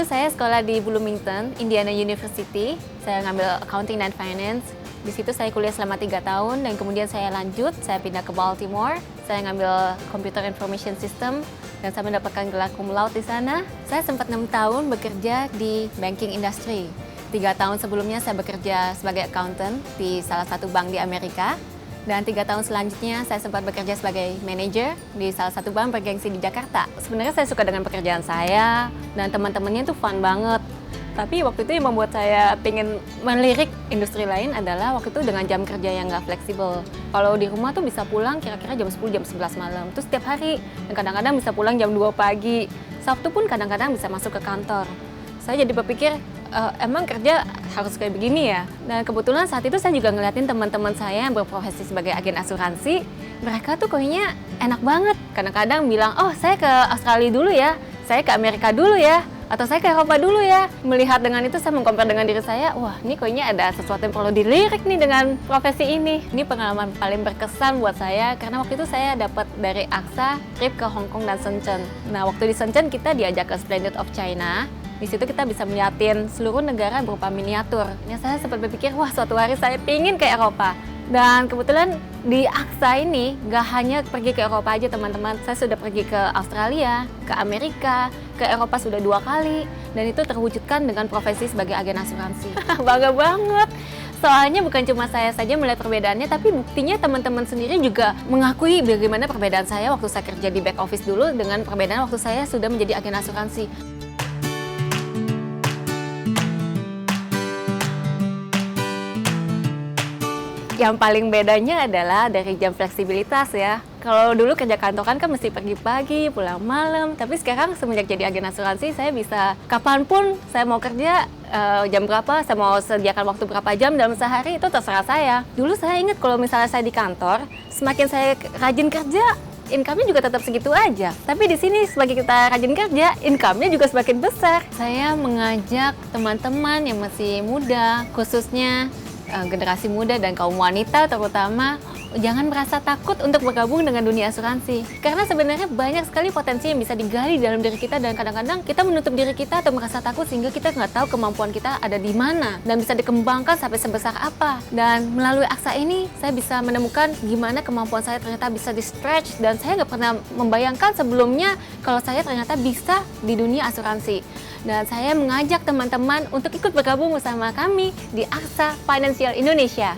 saya sekolah di Bloomington, Indiana University. Saya ngambil Accounting dan Finance. Di situ saya kuliah selama 3 tahun dan kemudian saya lanjut, saya pindah ke Baltimore. Saya ngambil Computer Information System dan saya mendapatkan gelar cum laude di sana. Saya sempat 6 tahun bekerja di banking industry. 3 tahun sebelumnya saya bekerja sebagai accountant di salah satu bank di Amerika. Dan 3 tahun selanjutnya saya sempat bekerja sebagai manajer di salah satu bank bergengsi di Jakarta. Sebenarnya saya suka dengan pekerjaan saya dan teman-temannya itu fun banget. Tapi waktu itu yang membuat saya pengen melirik industri lain adalah waktu itu dengan jam kerja yang nggak fleksibel. Kalau di rumah tuh bisa pulang kira-kira jam 10, jam 11 malam. Terus setiap hari, dan kadang-kadang bisa pulang jam 2 pagi. Sabtu pun kadang-kadang bisa masuk ke kantor. Saya jadi berpikir, emang kerja harus kayak begini ya? Dan kebetulan saat itu saya juga ngeliatin teman-teman saya yang berprofesi sebagai agen asuransi. Mereka tuh kayaknya enak banget. Kadang-kadang bilang, oh saya ke Australia dulu ya, saya ke Amerika dulu ya, atau saya ke Eropa dulu ya. Melihat dengan itu saya mengcompare dengan diri saya, wah ini kayaknya ada sesuatu yang perlu dilirik nih dengan profesi ini. Ini pengalaman paling berkesan buat saya karena waktu itu saya dapat dari AXA trip ke Hong Kong dan Shenzhen. Nah waktu di Shenzhen kita diajak ke Splendid of China. Di situ kita bisa melihatin seluruh negara berupa miniatur. Ya, saya sempat berpikir, wah suatu hari saya pingin ke Eropa. Dan kebetulan di AXA ini gak hanya pergi ke Eropa aja teman-teman. Saya sudah pergi ke Australia, ke Amerika, ke Eropa sudah 2 kali. Dan itu terwujudkan dengan profesi sebagai agen asuransi. Bangga banget. Soalnya bukan cuma saya saja melihat perbedaannya, tapi buktinya teman-teman sendiri juga mengakui bagaimana perbedaan saya waktu saya kerja di back office dulu dengan perbedaan waktu saya sudah menjadi agen asuransi. Yang paling bedanya adalah dari jam fleksibilitas ya. Kalau dulu kerja kantoran kan mesti pergi pagi, pulang malam. Tapi sekarang semenjak jadi agen asuransi, saya bisa kapanpun saya mau kerja, jam berapa, saya mau sediakan waktu berapa jam dalam sehari, itu terserah saya. Dulu saya ingat kalau misalnya saya di kantor, semakin saya rajin kerja, income-nya juga tetap segitu aja. Tapi di sini sebagai kita rajin kerja, income-nya juga semakin besar. Saya mengajak teman-teman yang masih muda, khususnya generasi muda dan kaum wanita terutama, jangan merasa takut untuk bergabung dengan dunia asuransi. Karena sebenarnya banyak sekali potensi yang bisa digali dalam diri kita dan kadang-kadang kita menutup diri kita atau merasa takut sehingga kita nggak tahu kemampuan kita ada di mana dan bisa dikembangkan sampai sebesar apa. Dan melalui AXA ini saya bisa menemukan gimana kemampuan saya ternyata bisa di-stretch dan saya nggak pernah membayangkan sebelumnya kalau saya ternyata bisa di dunia asuransi. Dan saya mengajak teman-teman untuk ikut bergabung bersama kami di AXA Financial Indonesia.